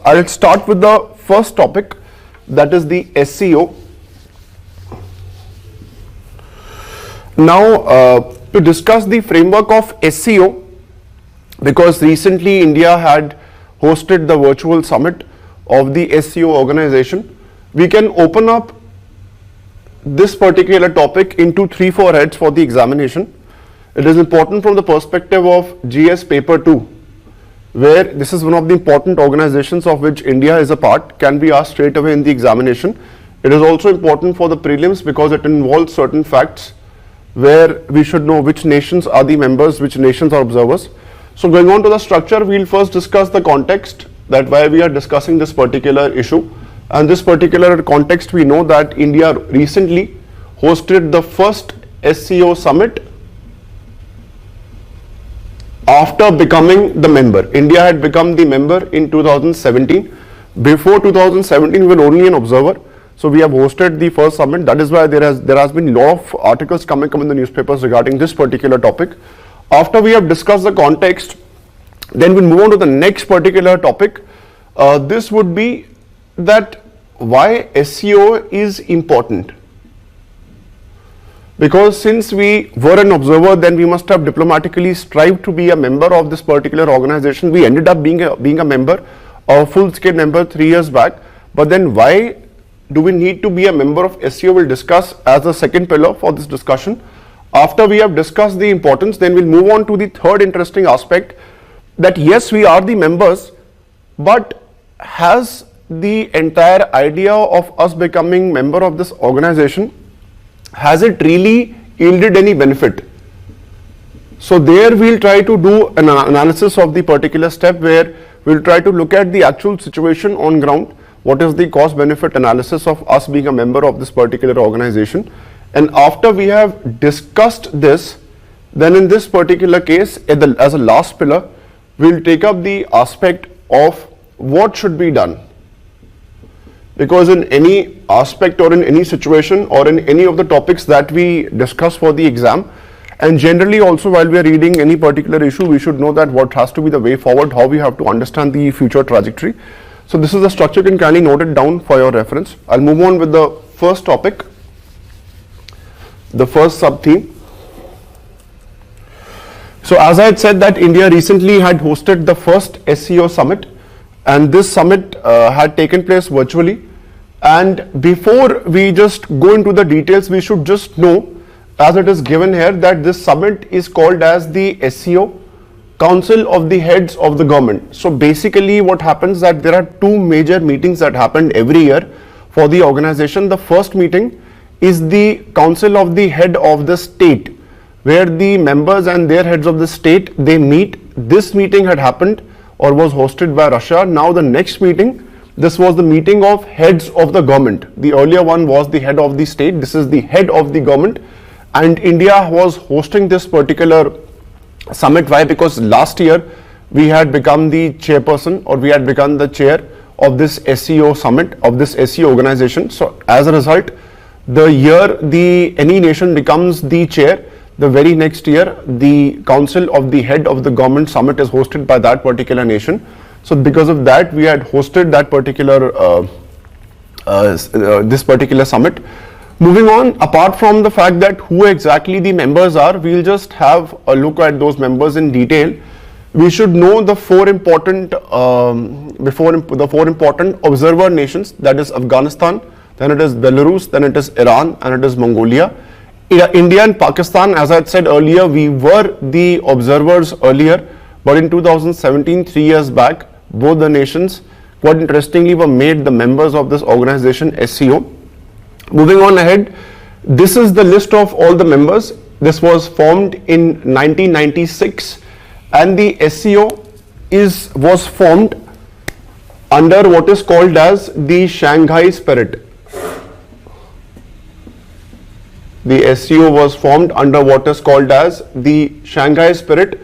I'll start with the first topic, that is the SCO. Now, to discuss the framework of SCO, because recently India had hosted the virtual summit of the SCO organization, we can open up this particular topic into 3-4 heads for the examination. It is important from the perspective of GS paper 2, where this is one of the important organizations of which India is a part, can be asked straight away in the examination. It is also important for the prelims because it involves certain facts where we should know which nations are the members, which nations are observers. So going on to the structure, we'll first discuss the context, that why we are discussing this particular issue. And this particular context, we know that India recently hosted the first SCO summit after becoming the member. India had become the member in 2017. Before 2017, we were only an observer. So we have hosted the first summit. That is why there has been a lot of articles coming in the newspapers regarding this particular topic. After we have discussed the context, then we'll move on to the next particular topic. This would be that why SCO is important. Because since we were an observer, then we must have diplomatically strived to be a member of this particular organization. We ended up being a member, a full-scale member 3 years back. But then why do we need to be a member of SCO? We'll discuss as the second pillar for this discussion. After we have discussed the importance, then we'll move on to the third interesting aspect, that yes, we are the members, but has the entire idea of us becoming member of this organization, has it really yielded any benefit? So there we'll try to do an analysis of the particular step where we'll try to look at the actual situation on ground. What is the cost benefit analysis of us being a member of this particular organization? And after we have discussed this, then in this particular case, as a last pillar, we'll take up the aspect of what should be done. Because in any aspect or in any situation or in any of the topics that we discuss for the exam, and generally also while we are reading any particular issue, we should know that what has to be the way forward, how we have to understand the future trajectory. So this is the structure, you can kindly note it down for your reference. I'll move on with the first topic, the first sub-theme. So as I had said that India recently had hosted the first SCO summit, and this summit had taken place virtually. And before we just go into the details, we should just know, as it is given here, that this summit is called as the SCO, Council of the Heads of the Government. So basically what happens that there are two major meetings that happened every year for the organization. The first meeting is the Council of the Head of the State, where the members and their heads of the state, they meet. This meeting had happened or was hosted by Russia. Now the next meeting, this was the meeting of heads of the government. The earlier one was the head of the state. This is the head of the government. And India was hosting this particular summit. Why? Because last year we had become the chairperson, or we had become the chair of this SCO summit, of this SCO organization. So as a result, the year any nation becomes the chair, the very next year the Council of the Head of the Government summit is hosted by that particular nation. So because of that, we had hosted that particular this particular summit. Moving on, apart from the fact that who exactly the members are, we'll just have a look at those members in detail. We should know the four important observer nations, that is Afghanistan, then it is Belarus, then it is Iran, and it is Mongolia. India and Pakistan, as I had said earlier, we were the observers earlier, but in 2017, 3 years back, both the nations, quite interestingly, were made the members of this organization SCO. Moving on ahead, this is the list of all the members. This was formed in 1996, and the SCO was formed under what is called as the Shanghai Spirit. The SCO was formed under what is called as the Shanghai Spirit.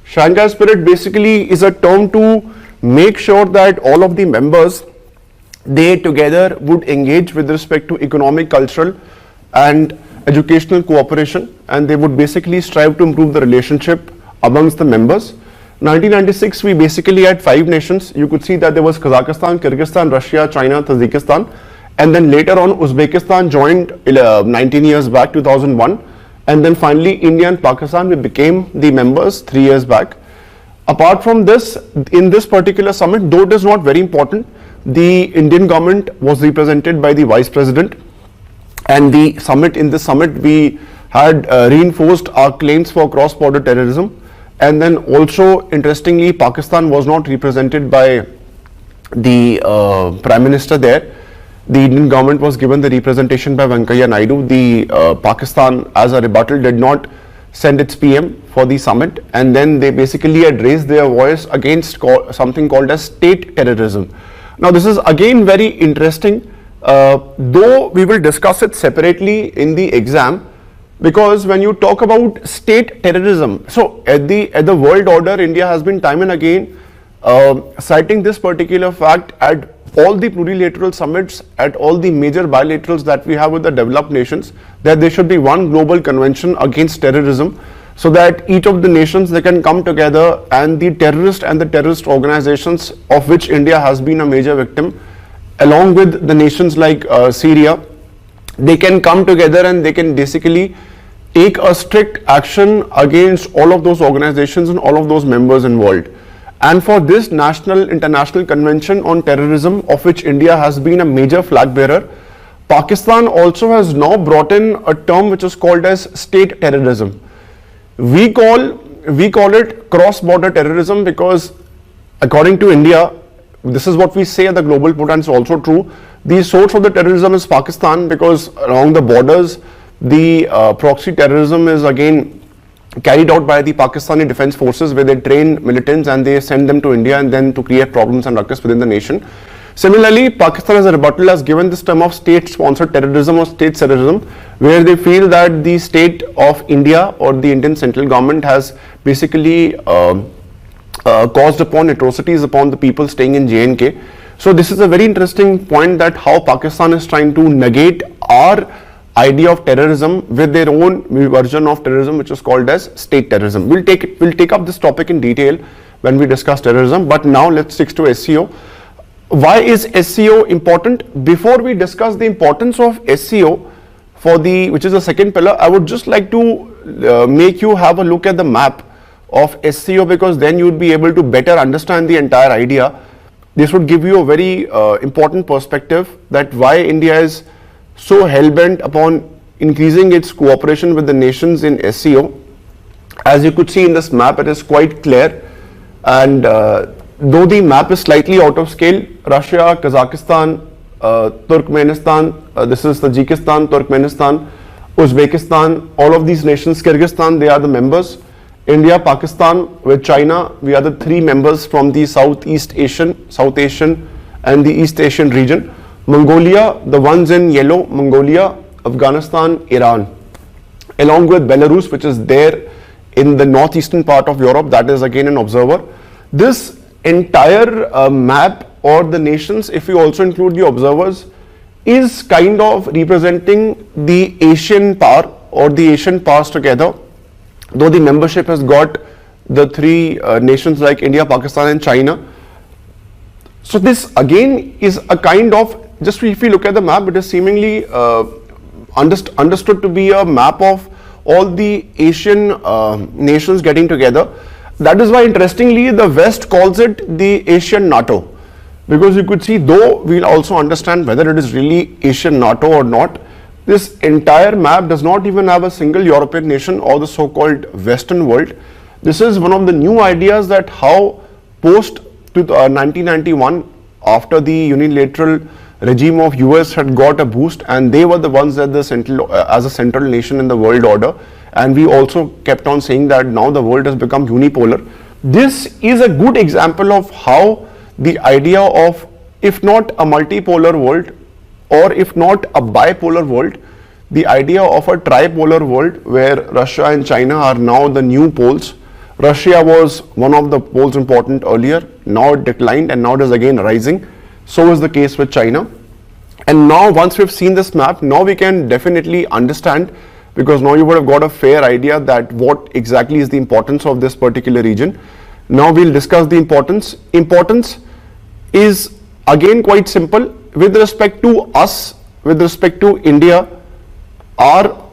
Shanghai Spirit basically is a term to make sure that all of the members, they together would engage with respect to economic, cultural and educational cooperation, and they would basically strive to improve the relationship amongst the members. 1996, we basically had 5 nations. You could see that there was Kazakhstan, Kyrgyzstan, Russia, China, Tajikistan, and then later on Uzbekistan joined 19 years back, 2001, and then finally India and Pakistan, we became the members 3 years back. Apart from this, in this particular summit, though it is not very important, the Indian government was represented by the Vice President, and in this summit we had reinforced our claims for cross-border terrorism. And then also, interestingly, Pakistan was not represented by the Prime Minister there. The Indian government was given the representation by Venkaiah Naidu. The Pakistan, as a rebuttal, did not send its PM for the summit, and then they basically had raised their voice against something called as state terrorism. Now, this is again very interesting, though we will discuss it separately in the exam. Because when you talk about state terrorism, so at the world order, India has been time and again citing this particular fact at all the plurilateral summits, at all the major bilaterals that we have with the developed nations, that there should be one global convention against terrorism, so that each of the nations, they can come together, and the terrorist organizations of which India has been a major victim, along with the nations like Syria, they can come together and they can basically take a strict action against all of those organizations and all of those members involved. And for this international convention on terrorism, of which India has been a major flag bearer, Pakistan also has now brought in a term which is called as state terrorism. We call it cross-border terrorism because, according to India, this is what we say at the global put, and it's also true. The source of the terrorism is Pakistan, because along the borders, the proxy terrorism is again carried out by the Pakistani Defence Forces, where they train militants and they send them to India and then to create problems and ruckus within the nation. Similarly, Pakistan as a rebuttal has given this term of state-sponsored terrorism or state terrorism, where they feel that the state of India or the Indian central government has basically caused upon atrocities upon the people staying in J&K. So this is a very interesting point, that how Pakistan is trying to negate our idea of terrorism with their own version of terrorism, which is called as state terrorism. We'll take up this topic in detail when we discuss terrorism, but now let's stick to SCO. Why is SCO important? Before we discuss the importance of SCO which is the second pillar, I would just like to make you have a look at the map of SCO, because then you would be able to better understand the entire idea. This would give you a very important perspective that why India is so hell-bent upon increasing its cooperation with the nations in SCO. As you could see in this map, it is quite clear, and though the map is slightly out of scale, Russia, Kazakhstan, Turkmenistan, this is Tajikistan, Turkmenistan, Uzbekistan, all of these nations, Kyrgyzstan, they are the members. India, Pakistan, with China, we are the 3 members from the South Asian and the East Asian region. Mongolia, the ones in yellow, Mongolia, Afghanistan, Iran, along with Belarus, which is there in the northeastern part of Europe, that is again an observer. This entire map, or the nations, if you also include the observers, is kind of representing the Asian power or the Asian powers together, though the membership has got the 3 nations like India, Pakistan and China. So this again is a kind of, just if you look at the map, it is seemingly understood to be a map of all the Asian nations getting together. That is why, interestingly, the West calls it the Asian NATO, because you could see, though we'll also understand whether it is really Asian NATO or not, this entire map does not even have a single European nation or the so-called Western world. This is one of the new ideas, that how post 1991, after the unilateral regime of US had got a boost, and they were the ones that as a central nation in the world order, and we also kept on saying that now the world has become unipolar. This is a good example of how the idea of, if not a multipolar world, or if not a bipolar world, the idea of a tripolar world, where Russia and China are now the new poles. Russia was one of the poles important earlier, now it declined, and now it is again rising. So is the case with China. And now, once we've seen this map, now we can definitely understand, because now you would have got a fair idea that what exactly is the importance of this particular region. Now we'll discuss the importance. Importance is again quite simple. With respect to us, with respect to India, our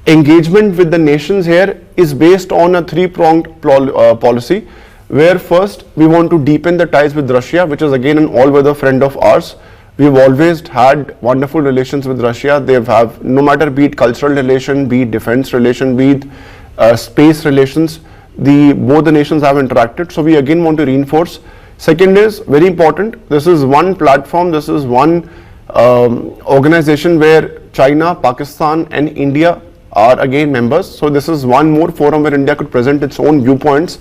engagement with the nations here is based on a three-pronged policy, where first we want to deepen the ties with Russia, which is again an all-weather friend of ours. We've always had wonderful relations with Russia. They have, no matter be it cultural relation, be it defense relation, be it space relations, both the nations have interacted. So we again want to reinforce. Second is very important. This is one platform. This is one organization where China, Pakistan, and India are again members. So this is one more forum where India could present its own viewpoints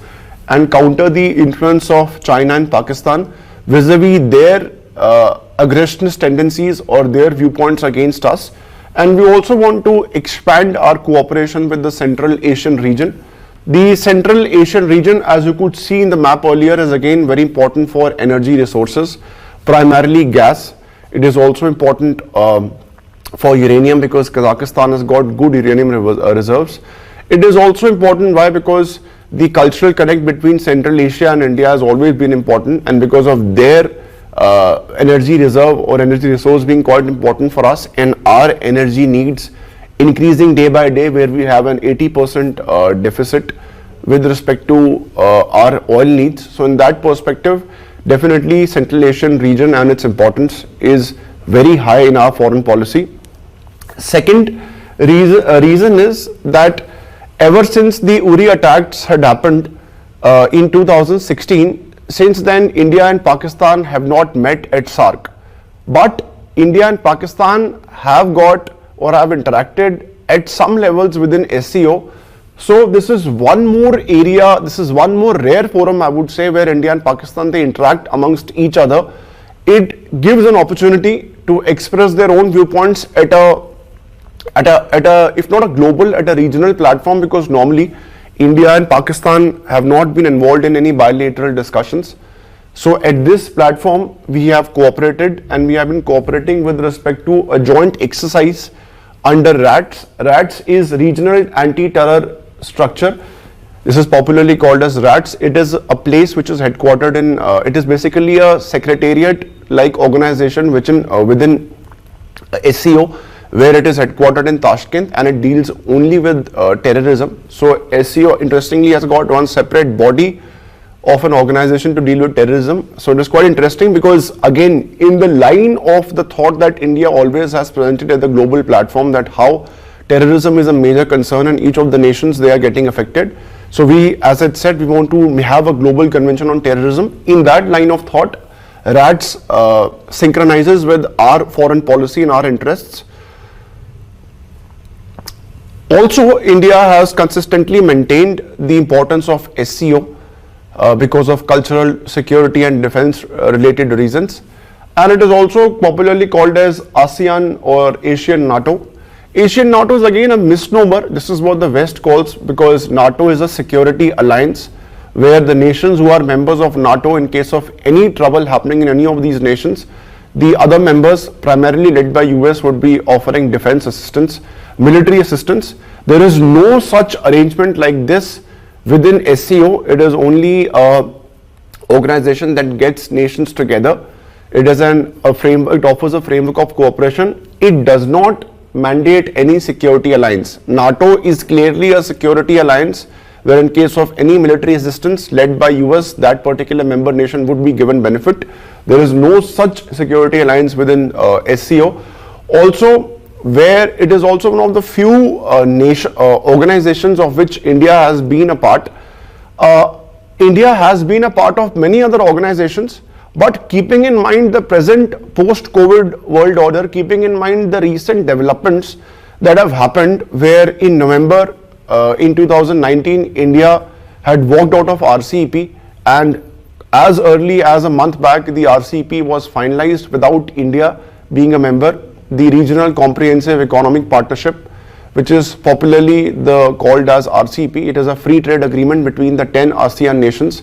and counter the influence of China and Pakistan vis-a-vis their aggressionist tendencies or their viewpoints against us. And we also want to expand our cooperation with the Central Asian region. The Central Asian region, as you could see in the map earlier, is again very important for energy resources, primarily gas. It is also important for uranium because Kazakhstan has got good uranium reserves. It is also important, why? Because the cultural connect between Central Asia and India has always been important, and because of their energy reserve or energy resource being quite important for us, and our energy needs increasing day by day, where we have an 80% deficit with respect to our oil needs. So in that perspective, definitely Central Asian region and its importance is very high in our foreign policy. Second reason is that ever since the Uri attacks had happened in 2016, since then India and Pakistan have not met at SAARC. But India and Pakistan have got or have interacted at some levels within SCO. So this is one more area, this is one more rare forum, I would say, where India and Pakistan, they interact amongst each other. It gives an opportunity to express their own viewpoints at a if not a global, at a regional platform, because normally India and Pakistan have not been involved in any bilateral discussions. So at this platform we have cooperated, and we have been cooperating with respect to a joint exercise under RATS. RATS is Regional Anti-Terror Structure. This is popularly called as RATS. It is a place which is headquartered in, it is basically a secretariat-like organization within SCO, where it is headquartered in Tashkent, and it deals only with terrorism. So SCO interestingly has got one separate body of an organization to deal with terrorism. So it is quite interesting because, again, in the line of the thought that India always has presented at the global platform, that how terrorism is a major concern and each of the nations, they are getting affected. So we, as I said, we want to have a global convention on terrorism. In that line of thought, RATS synchronizes with our foreign policy and our interests. Also, India has consistently maintained the importance of SCO because of cultural, security and defense related reasons. And it is also popularly called as ASEAN or Asian NATO. Asian NATO is again a misnomer. This is what the West calls, because NATO is a security alliance where the nations who are members of NATO, in case of any trouble happening in any of these nations, the other members, primarily led by US, would be offering defense assistance, military assistance. There is no such arrangement like this within SCO. It is only an organization that gets nations together. It is a framework. It offers a framework of cooperation. It does not mandate any security alliance. NATO is clearly a security alliance where, in case of any military assistance led by US, that particular member nation would be given benefit. There is no such security alliance within SCO. Also, where it is also one of the few organizations of which India has been a part. India has been a part of many other organizations, but keeping in mind the present post-COVID world order, keeping in mind the recent developments that have happened, where in November in 2019, India had walked out of RCEP, and as early as a month back, the RCEP was finalized without India being a member. The Regional Comprehensive Economic Partnership, which is popularly called as RCEP, it is a free trade agreement between the 10 ASEAN nations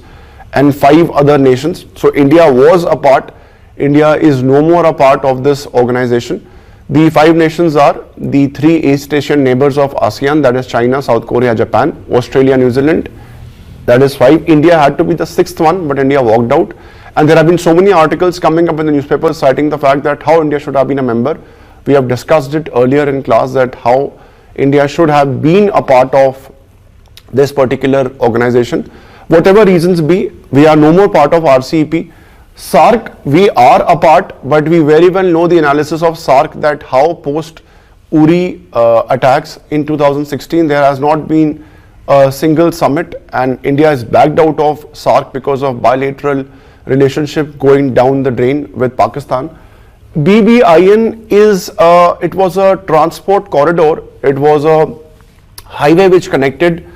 and 5 other nations. So India was a part. India is no more a part of this organization. The 5 nations are the 3 East Asian neighbors of ASEAN, that is China, South Korea, Japan, Australia, New Zealand, That is 5. India had to be the 6th one, but India walked out. And there have been so many articles coming up in the newspapers citing the fact that how India should have been a member. We have discussed it earlier in class that how India should have been a part of this particular organization. Whatever reasons be, we are no more part of RCEP. SAARC, we are a part, but we very well know the analysis of SAARC that how post Uri attacks in 2016, there has not been a single summit, and India is backed out of SAARC because of bilateral relationship going down the drain with Pakistan. BBIN is, it was a transport corridor, it was a highway which connected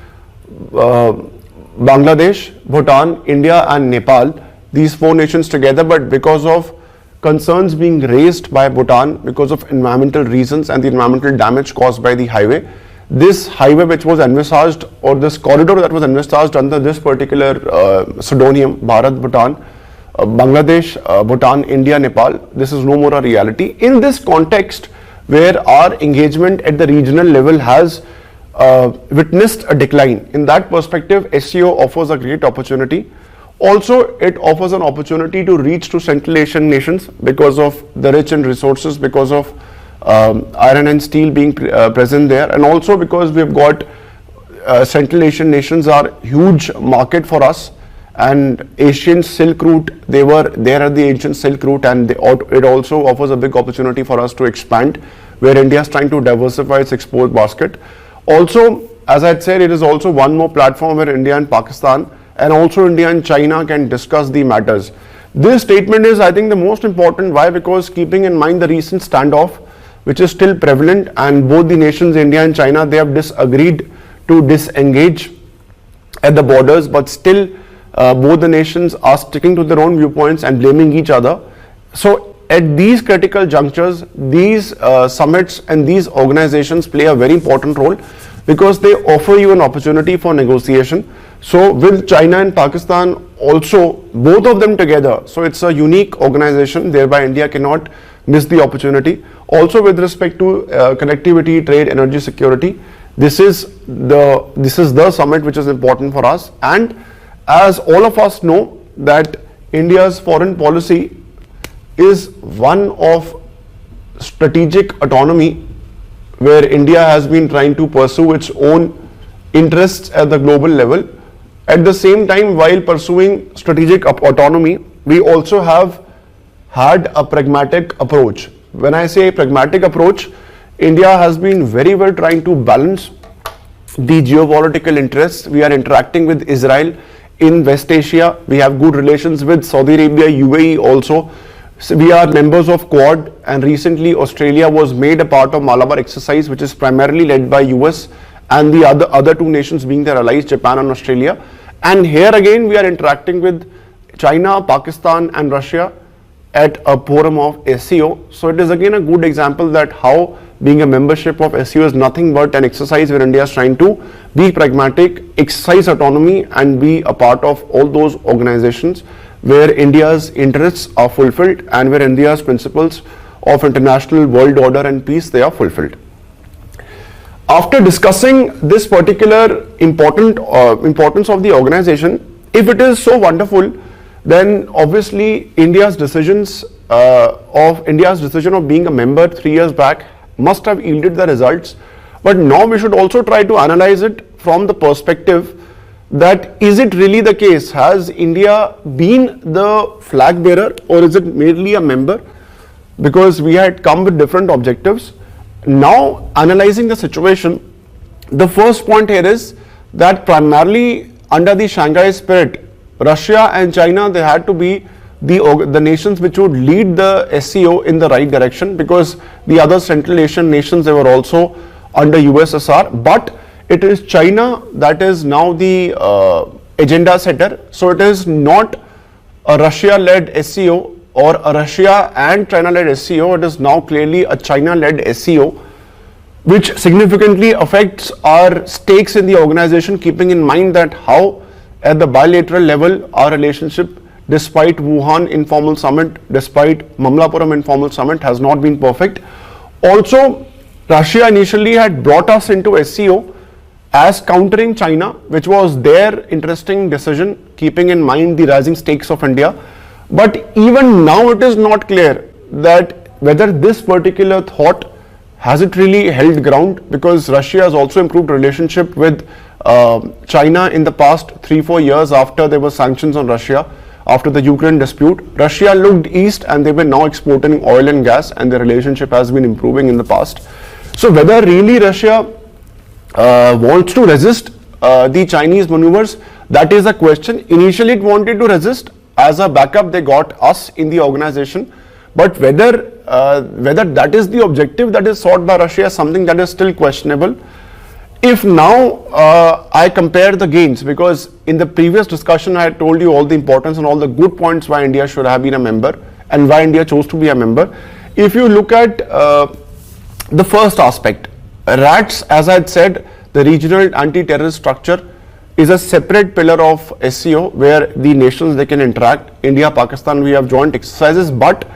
Bangladesh, Bhutan, India and Nepal, these 4 nations together, but because of concerns being raised by Bhutan because of environmental reasons and the environmental damage caused by the highway, this highway which was envisaged, or this corridor that was envisaged under this particular pseudonym, Bharat, Bhutan, Bangladesh, Bhutan, India, Nepal, this is no more a reality. In this context, where our engagement at the regional level has witnessed a decline, in that perspective, SCO offers a great opportunity. Also, it offers an opportunity to reach to Central Asian nations because of the rich in resources, because of iron and steel being present there, and also because we've got Central Asian nations are huge market for us, and Asian Silk Route, they were there at the ancient Silk Route, and it also offers a big opportunity for us to expand, where India is trying to diversify its export basket. Also, as I had said, it is also one more platform where India and Pakistan and also India and China can discuss the matters. This statement is, I think, the most important. Why? Because keeping in mind the recent standoff, which is still prevalent, and both the nations, India and China, they have disagreed to disengage at the borders, but still both the nations are sticking to their own viewpoints and blaming each other. So at these critical junctures, these summits and these organizations play a very important role because they offer you an opportunity for negotiation. So with China and Pakistan also, both of them together, so it's a unique organization, thereby India cannot miss the opportunity. Also with respect to connectivity, trade, energy security, this is the summit which is important for us. And as all of us know that India's foreign policy is one of strategic autonomy, where India has been trying to pursue its own interests at the global level. At the same time, while pursuing strategic autonomy, we also have had a pragmatic approach. When I say pragmatic approach, India has been very well trying to balance the geopolitical interests. We are interacting with Israel in West Asia. We have good relations with Saudi Arabia, UAE also. So we are members of Quad, and recently Australia was made a part of Malabar exercise, which is primarily led by US and the other 2 nations being their allies, Japan and Australia. And here again we are interacting with China, Pakistan and Russia at a forum of SCO. So it is again a good example that how being a membership of SCO is nothing but an exercise where India is trying to be pragmatic, exercise autonomy and be a part of all those organizations where India's interests are fulfilled and where India's principles of international world order and peace, they are fulfilled. After discussing this particular importance of the organization, if it is so wonderful, then obviously India's decision of being a member 3 years back must have yielded the results. But now we should also try to analyze it from the perspective that is it really the case? Has India been the flag bearer or is it merely a member? Because we had come with different objectives. Now analyzing the situation, the first point here is that primarily under the Shanghai spirit, Russia and China, they had to be the nations which would lead the SCO in the right direction, because the other Central Asian nations, they were also under USSR, but it is China that is now the agenda setter. So it is not a Russia-led SCO or a Russia and China-led SCO, it is now clearly a China-led SCO, which significantly affects our stakes in the organization, keeping in mind that how at the bilateral level our relationship, despite Wuhan informal summit, despite Mamlapuram informal summit, has not been perfect. Also, Russia initially had brought us into SCO as countering China, which was their interesting decision, keeping in mind the rising stakes of India. But even now it is not clear that whether this particular thought has it really held ground, because Russia has also improved relationship with China in the past 3-4 years after there were sanctions on Russia. After the Ukraine dispute, Russia looked east and they were now exporting oil and gas, and their relationship has been improving in the past. So whether really Russia wants to resist the Chinese maneuvers, that is a question. Initially it wanted to resist. As a backup they got us in the organization, but whether that is the objective that is sought by Russia is something that is still questionable. If now I compare the gains, because in the previous discussion I had told you all the importance and all the good points why India should have been a member and why India chose to be a member. If you look at the first aspect, RATS, as I had said, the regional anti-terrorist structure is a separate pillar of SCO where the nations they can interact. India, Pakistan, we have joint exercises. But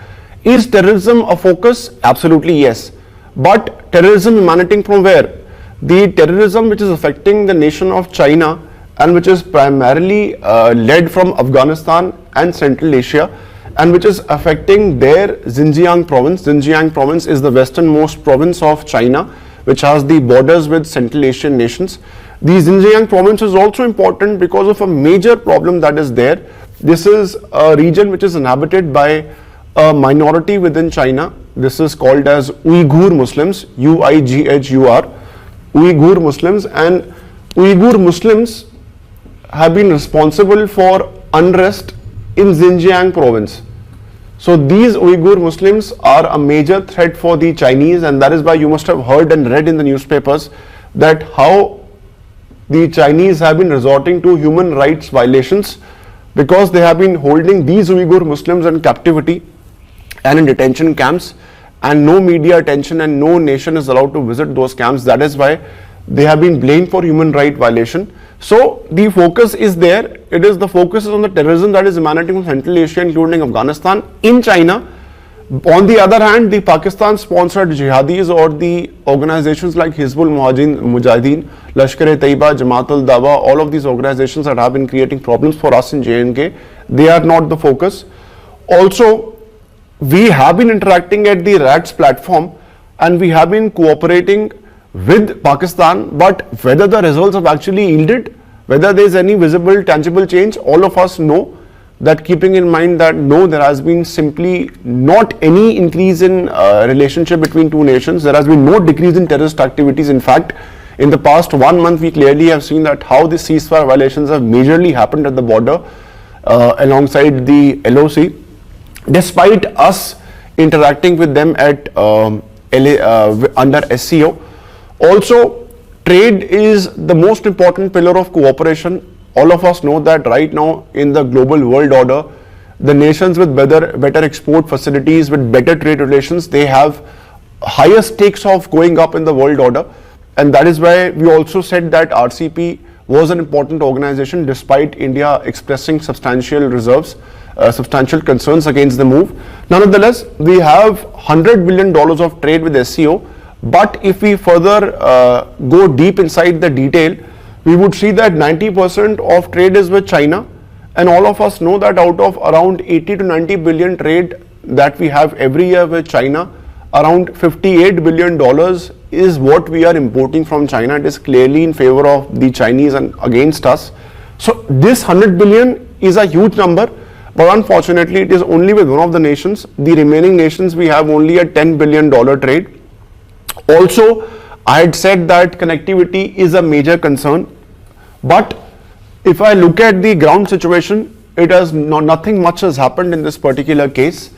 is terrorism a focus? Absolutely yes. But terrorism emanating from where? The terrorism which is affecting the nation of China and which is primarily led from Afghanistan and Central Asia, and which is affecting their Xinjiang province. Xinjiang province is the westernmost province of China, which has the borders with Central Asian nations. The Xinjiang province is also important because of a major problem that is there. This is a region which is inhabited by a minority within China. This is called as Uyghur Muslims, Uighur, Uyghur Muslims, and Uyghur Muslims have been responsible for unrest in Xinjiang province. So these Uyghur Muslims are a major threat for the Chinese, and that is why you must have heard and read in the newspapers that how the Chinese have been resorting to human rights violations because they have been holding these Uyghur Muslims in captivity and in detention camps, and no media attention and no nation is allowed to visit those camps. That is why they have been blamed for human right violation. So the focus is there. It is the focus is on the terrorism that is emanating from Central Asia, including Afghanistan, in China. On the other hand, the Pakistan-sponsored jihadis or the organizations like Hizbul Mujahideen, Lashkar-e-Taiba, Jamaat-ul-Dawa, all of these organizations that have been creating problems for us in J&K, they are not the focus. Also, we have been interacting at the RATS platform and we have been cooperating with Pakistan, but whether the results have actually yielded, whether there is any visible, tangible change, all of us know that, keeping in mind that no, there has been simply not any increase in relationship between two nations. There has been no decrease in terrorist activities. In fact, in the past 1 month, we clearly have seen that how the ceasefire violations have majorly happened at the border alongside the LOC, despite us interacting with them at under SCO. Also, trade is the most important pillar of cooperation. All of us know that right now in the global world order, the nations with better export facilities, with better trade relations, they have higher stakes of going up in the world order. And that is why we also said that RCP was an important organization despite India expressing substantial reserves, substantial concerns against the move. Nonetheless, we have $100 billion of trade with SCO. But if we further go deep inside the detail, we would see that 90% of trade is with China, and all of us know that out of around 80 to 90 billion trade that we have every year with China, around $58 billion is what we are importing from China. It is clearly in favor of the Chinese and against us. So this 100 billion is a huge number, but unfortunately it is only with one of the nations. The remaining nations, we have only a $10 billion trade. Also, I had said that connectivity is a major concern, but if I look at the ground situation, it has nothing much has happened in this particular case,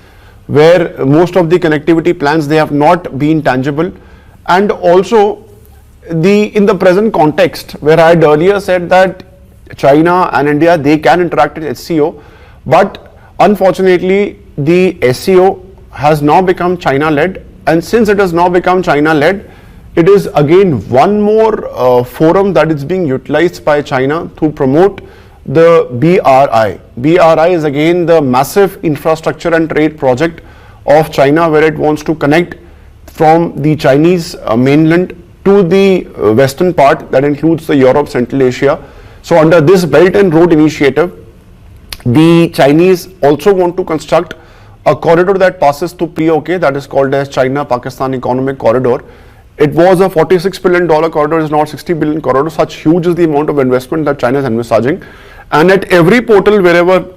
where most of the connectivity plans, they have not been tangible. And also in the present context, where I had earlier said that China and India, they can interact with SCO, but unfortunately the SCO has now become China-led. And since it has now become China-led, it is again one more forum that is being utilized by China to promote the BRI. BRI is again the massive infrastructure and trade project of China, where it wants to connect from the Chinese mainland to the western part that includes the Europe, Central Asia. So under this Belt and Road Initiative, the Chinese also want to construct a corridor that passes through POK, that is called as China-Pakistan Economic Corridor. It was a $46 billion corridor, is now $60 billion corridor. Such huge is the amount of investment that China is envisaging. And at every portal, wherever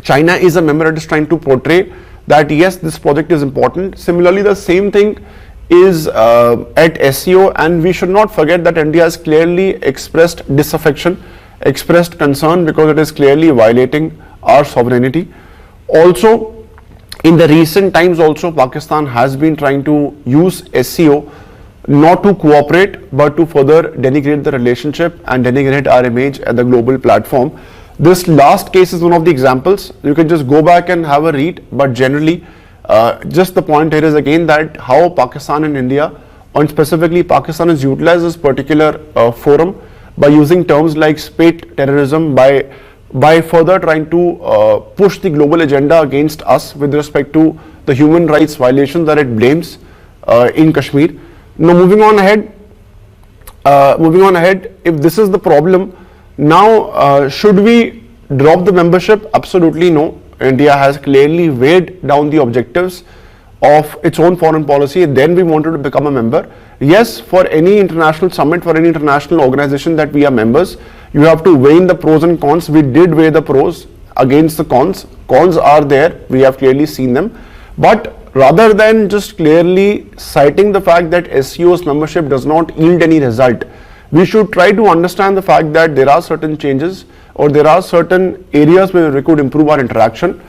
China is a member, it is trying to portray that yes, this project is important. Similarly, the same thing is at SCO, and we should not forget that India has clearly expressed disaffection, expressed concern, because it is clearly violating our sovereignty. Also, in the recent times also, Pakistan has been trying to use SCO not to cooperate but to further denigrate the relationship and denigrate our image at the global platform. This last case is one of the examples. You can just go back and have a read, but generally just the point here is again that how Pakistan and India, and specifically Pakistan, has utilized this particular forum by using terms like spate terrorism, by further trying to push the global agenda against us with respect to the human rights violations that it blames in Kashmir. Now moving on ahead, if this is the problem, now should we drop the membership? Absolutely no. India has clearly weighed down the objectives of its own foreign policy. Then we wanted to become a member. Yes, for any international summit, for any international organization that we are members, you have to weigh in the pros and cons. We did weigh the pros against the cons. Cons are there, we have clearly seen them. But rather than just clearly citing the fact that SCO's membership does not yield any result, we should try to understand the fact that there are certain changes or there are certain areas where we could improve our interaction.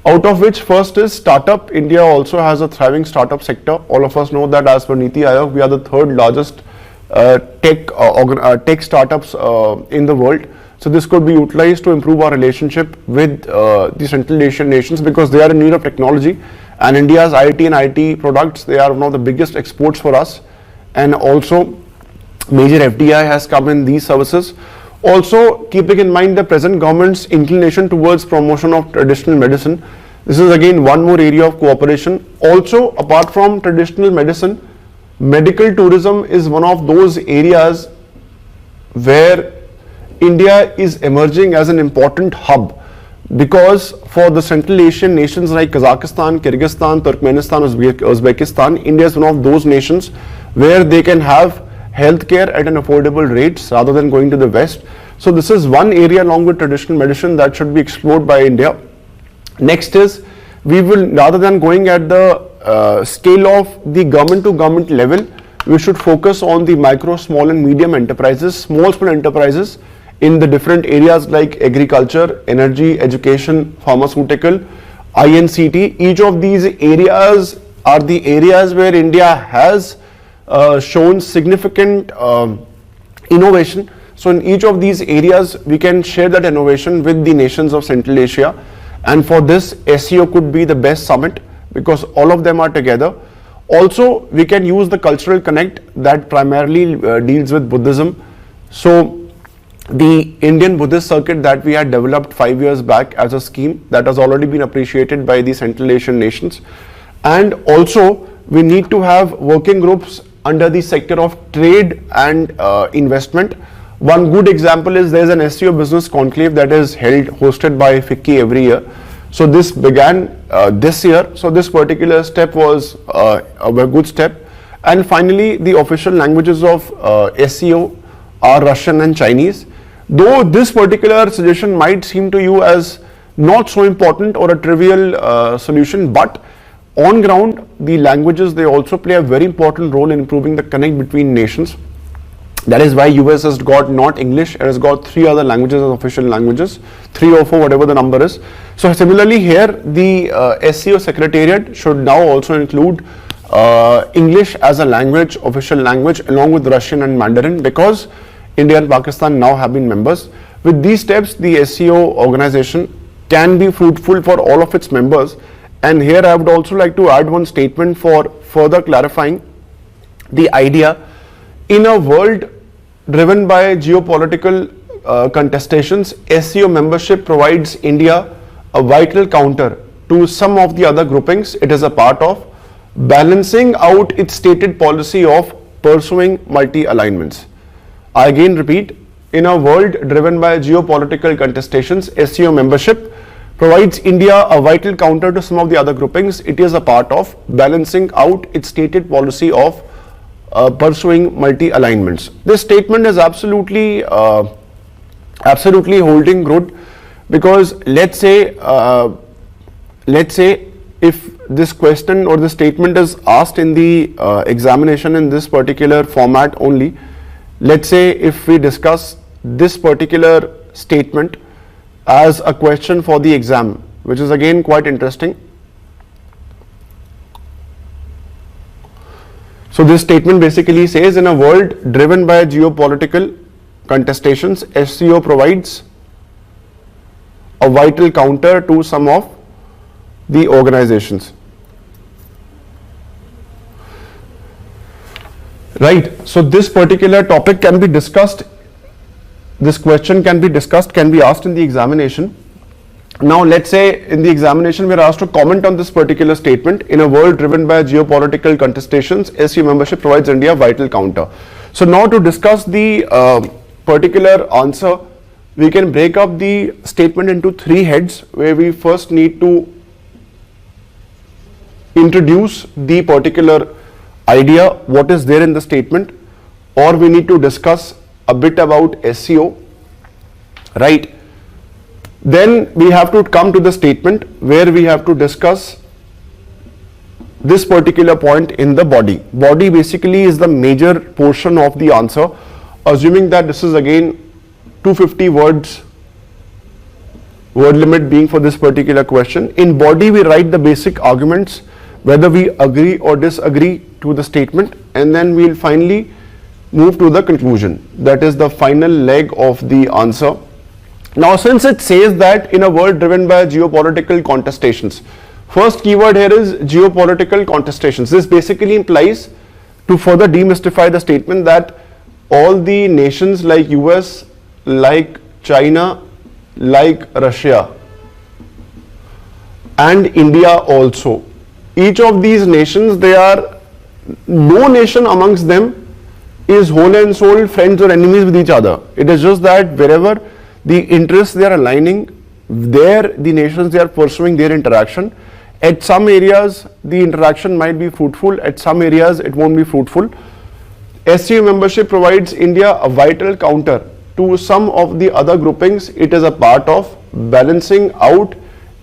Out of which first is startup. India also has a thriving startup sector. All of us know that as per Niti Aayog, we are the third largest tech startups in the world. So this could be utilized to improve our relationship with the Central Asian nations, because they are in need of technology, and India's IT and IT products, they are one of the biggest exports for us, and also major FDI has come in these services. Also, keeping in mind the present government's inclination towards promotion of traditional medicine, this is again one more area of cooperation. Also, apart from traditional medicine, medical tourism is one of those areas where India is emerging as an important hub, because for the Central Asian nations like Kazakhstan, Kyrgyzstan, Turkmenistan, Uzbekistan, India is one of those nations where they can have healthcare at an affordable rates rather than going to the West. So this is one area along with traditional medicine that should be explored by India. Next is, we will, rather than going at the scale of the government to government level, we should focus on the micro, small and medium enterprises, small enterprises in the different areas like agriculture, energy, education, pharmaceutical, INCT. Each of these areas are the areas where India has shown significant innovation. So in each of these areas, we can share that innovation with the nations of Central Asia. And for this, SCO could be the best summit, because all of them are together. Also, we can use the cultural connect that primarily deals with Buddhism. So the Indian Buddhist circuit that we had developed 5 years back as a scheme, that has already been appreciated by the Central Asian nations. And also, we need to have working groups under the sector of trade and investment. One good example is there is an SCO business conclave that is hosted by FICCI every year. So this began this year. So this particular step was a good step. And finally, the official languages of SCO are Russian and Chinese. Though this particular suggestion might seem to you as not so important or a trivial solution, but on ground, the languages, they also play a very important role in improving the connect between nations. That is why US has got not English, it has got 3 other languages as official languages, 3 or 4, whatever the number is. So similarly here, the SCO Secretariat should now also include English as a language, official language, along with Russian and Mandarin, because India and Pakistan now have been members. With these steps, the SCO organization can be fruitful for all of its members. And here I would also like to add one statement for further clarifying the idea. In a world driven by geopolitical contestations, SCO membership provides India a vital counter to some of the other groupings it is a part of, balancing out its stated policy of pursuing multi-alignments. I again repeat, in a world driven by geopolitical contestations, SCO membership provides India a vital counter to some of the other groupings it is a part of, balancing out its stated policy of pursuing multi-alignments. This statement is absolutely holding good, because let's say if this question or the statement is asked in the examination in this particular format only, let's say if we discuss this particular statement as a question for the exam, which is again quite interesting. So this statement basically says, in a world driven by geopolitical contestations, SCO provides a vital counter to some of the organizations. Right. So this particular topic can be discussed, this question can be discussed, can be asked in the examination. Now let's say in the examination we are asked to comment on this particular statement, in a world driven by geopolitical contestations, SCO membership provides India a vital counter. So now to discuss the particular answer, we can break up the statement into three heads, where we first need to introduce the particular idea, what is there in the statement, or we need to discuss a bit about SCO, right? Then we have to come to the statement where we have to discuss this particular point in the body. Body basically is the major portion of the answer, assuming that this is again 250 words, word limit being for this particular question. In body we write the basic arguments, whether we agree or disagree to the statement, and then we'll finally move to the conclusion. That is the final leg of the answer. Now since it says that in a world driven by geopolitical contestations, first keyword here is geopolitical contestations. This basically implies, to further demystify the statement, that all the nations like US, like China, like Russia and India also, each of these nations, no nation amongst them is whole and soul friends or enemies with each other. It is just that wherever the interests they are aligning, there the nations they are pursuing their interaction. At some areas the interaction might be fruitful, at some areas it won't be fruitful. SCO membership provides India a vital counter to some of the other groupings it is a part of, balancing out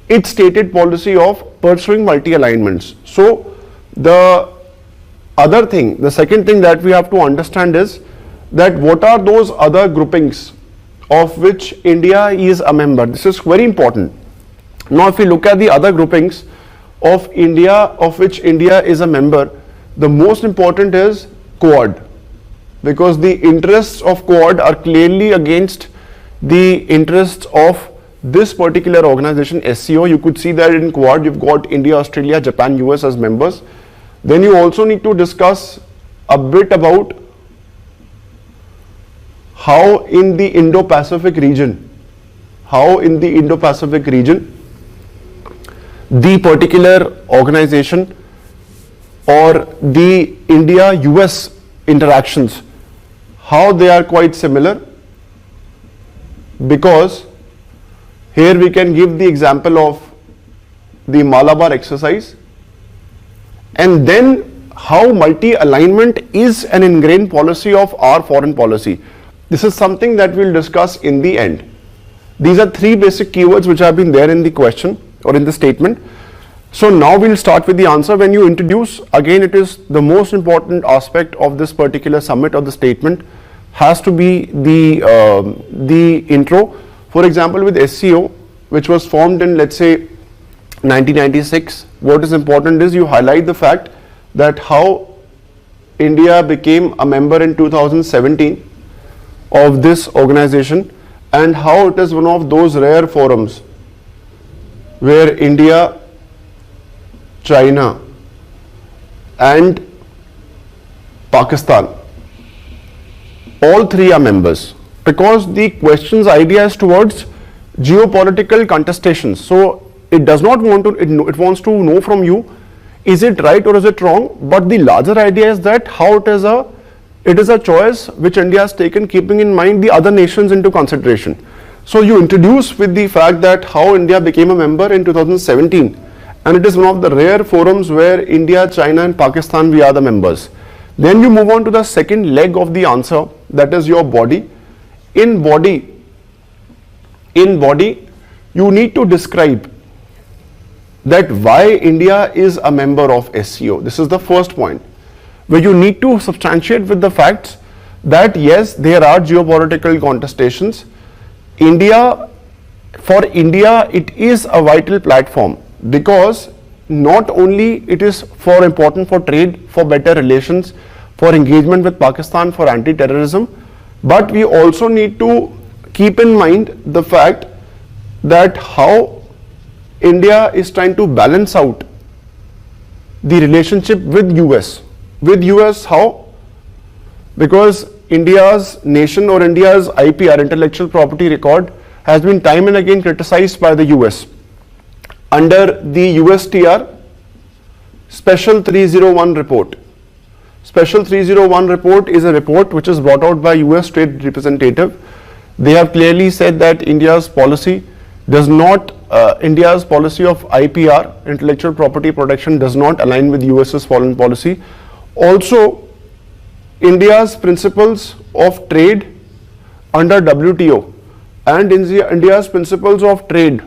its stated policy of pursuing multi-alignments. So the other thing, the second thing that we have to understand is that what are those other groupings of which India is a member. This is very important. Now if we look at the other groupings of India, of which India is a member, the most important is Quad, because the interests of Quad are clearly against the interests of this particular organization SCO. You could see that in Quad you've got India, Australia, Japan, US as members. Then you also need to discuss a bit about how in the Indo-Pacific region, the particular organization or the India-US interactions, how they are quite similar, because here we can give the example of the Malabar exercise, and then how multi-alignment is an ingrained policy of our foreign policy. This is something that we'll discuss in the end. These are three basic keywords which have been there in the question or in the statement. So now we'll start with the answer. When you introduce, again it is the most important aspect of this particular summit or the statement, has to be the intro. For example, with SCO, which was formed in, let's say, 1996, what is important is you highlight the fact that how India became a member in 2017 of this organization, and how it is one of those rare forums where India, China and Pakistan, all three are members, because the question's idea is towards geopolitical contestations. So it does not want to, it wants to know from you, is it right or is it wrong? But the larger idea is that how it is a it is a choice which India has taken keeping in mind the other nations into consideration. So you introduce with the fact that how India became a member in 2017, and it is one of the rare forums where India, China and Pakistan, we are the members. Then you move on to the second leg of the answer, that is your body. In body, you need to describe that why India is a member of SCO. This is the first point, where you need to substantiate with the facts that yes, there are geopolitical contestations. For India, it is a vital platform because not only it is important for trade, for better relations, for engagement with Pakistan, for anti-terrorism, but we also need to keep in mind the fact that how India is trying to balance out the relationship with US. With US how? Because India's nation or India's IPR, intellectual property record, has been time and again criticized by the US. Under the USTR Special 301 report. Special 301 report is a report which is brought out by US Trade Representative. They have clearly said that India's policy does not, India's policy of IPR, intellectual property protection, does not align with US's foreign policy. Also, India's principles of trade under WTO and India's principles of trade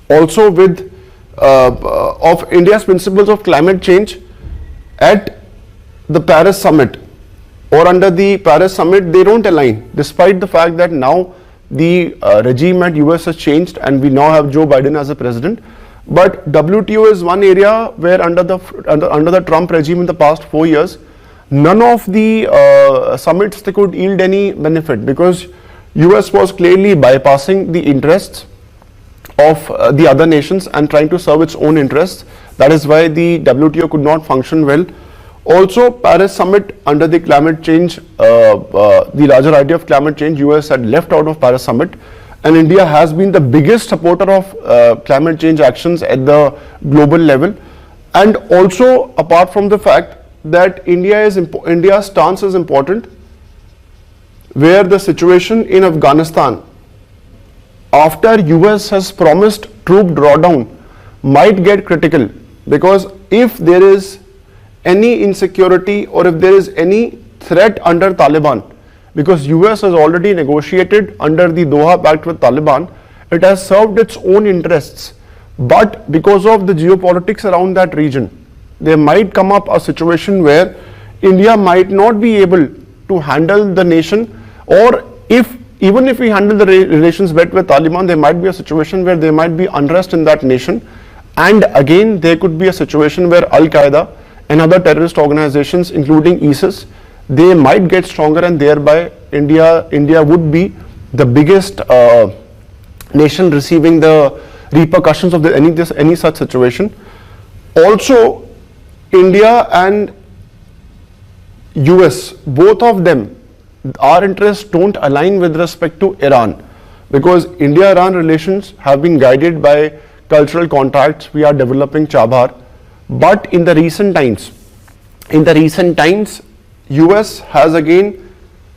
also with of India's principles of climate change at the Paris summit or under the Paris summit, they don't align, despite the fact that now the regime at US has changed and we now have Joe Biden as a president. But WTO is one area where under the Trump regime in the past 4 years, none of the summits they could yield any benefit because US was clearly bypassing the interests of the other nations and trying to serve its own interests. That is why the WTO could not function well. Also, Paris summit under the climate change, the larger idea of climate change, US had left out of Paris summit, and India has been the biggest supporter of climate change actions at the global level. And also, apart from the fact that India's stance is important, where the situation in Afghanistan after US has promised troop drawdown might get critical, because if there is any insecurity or if there is any threat under Taliban, because US has already negotiated under the Doha Pact with Taliban, it has served its own interests, but because of the geopolitics around that region, there might come up a situation where India might not be able to handle the nation, or even if we handle the relations better with Taliban, there might be a situation where there might be unrest in that nation, and again there could be a situation where Al-Qaeda and other terrorist organizations, including ISIS, they might get stronger, and thereby India would be the biggest nation receiving the repercussions of any such situation. Also, India and US, both of them, our interests don't align with respect to Iran, because India-Iran relations have been guided by cultural contacts. We are developing Chabhar, but in the recent times, US has again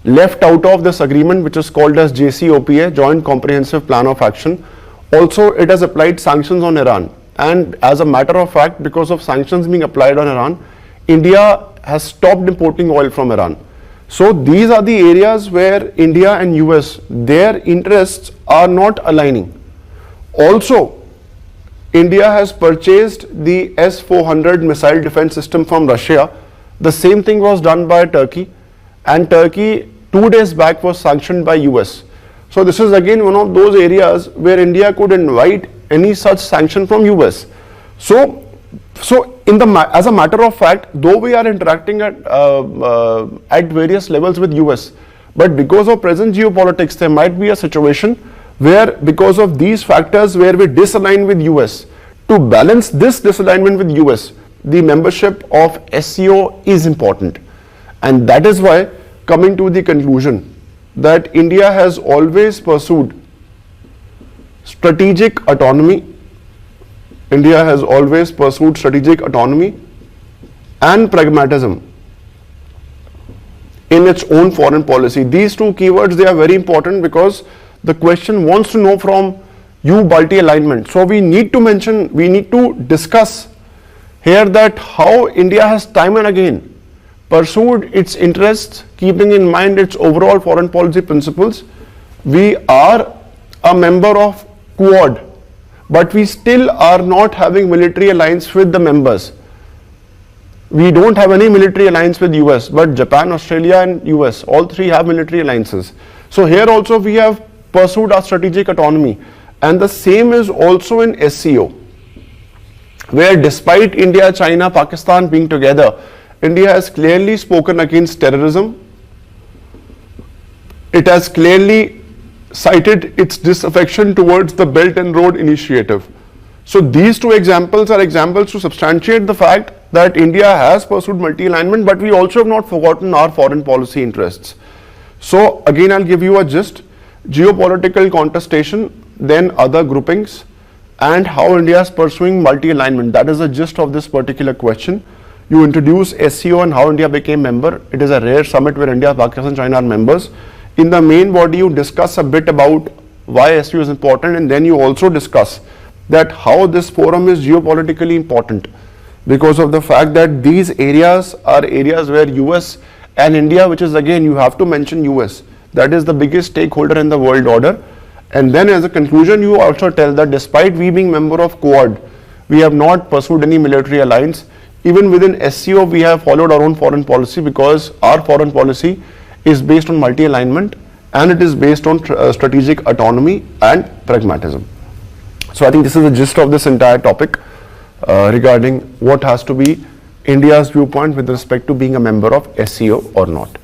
left out of this agreement, which is called as JCPOA, Joint Comprehensive Plan of Action. Also, it has applied sanctions on Iran, and as a matter of fact, because of sanctions being applied on Iran, India has stopped importing oil from Iran. So these are the areas where India and US, their interests are not aligning. Also, India has purchased the S-400 missile defense system from Russia. The same thing was done by Turkey, and Turkey 2 days back was sanctioned by US. So this is again one of those areas where India could invite any such sanction from US. So as a matter of fact, though we are interacting at various levels with US, but because of present geopolitics, there might be a situation where, because of these factors, where we disalign with US. To balance this disalignment with US, the membership of SCO is important, and that is why, coming to the conclusion that India has always pursued strategic autonomy. India has always pursued strategic autonomy and pragmatism. in its own foreign policy. These two keywords, they are very important because the question wants to know from you Balti alignment. So we need to mention, we need to discuss here that how India has time and again pursued its interests, keeping in mind its overall foreign policy principles. We are a member of Quad, but we still are not having military alliance with the members. We don't have any military alliance with US, but Japan, Australia and US, all three have military alliances. So here also we have pursued our strategic autonomy, and the same is also in SCO, where despite India, China, Pakistan being together, India has clearly spoken against terrorism. It has clearly cited its disaffection towards the Belt and Road Initiative. So these two examples are examples to substantiate the fact that India has pursued multi-alignment, but we also have not forgotten our foreign policy interests. So again, I'll give you a gist: geopolitical contestation, then other groupings, and how India is pursuing multi-alignment. That is the gist of this particular question. You introduce SCO and how India became member. It is a rare summit where India, Pakistan, China are members. In the main body, you discuss a bit about why SCO is important, and then you also discuss that how this forum is geopolitically important because of the fact that these areas are areas where US and India, which is again, you have to mention US, that is the biggest stakeholder in the world order. And then as a conclusion, you also tell that despite we being member of Quad, we have not pursued any military alliance. Even within SCO, we have followed our own foreign policy because our foreign policy is based on multi-alignment and it is based on strategic autonomy and pragmatism. So I think this is the gist of this entire topic regarding what has to be India's viewpoint with respect to being a member of SCO or not.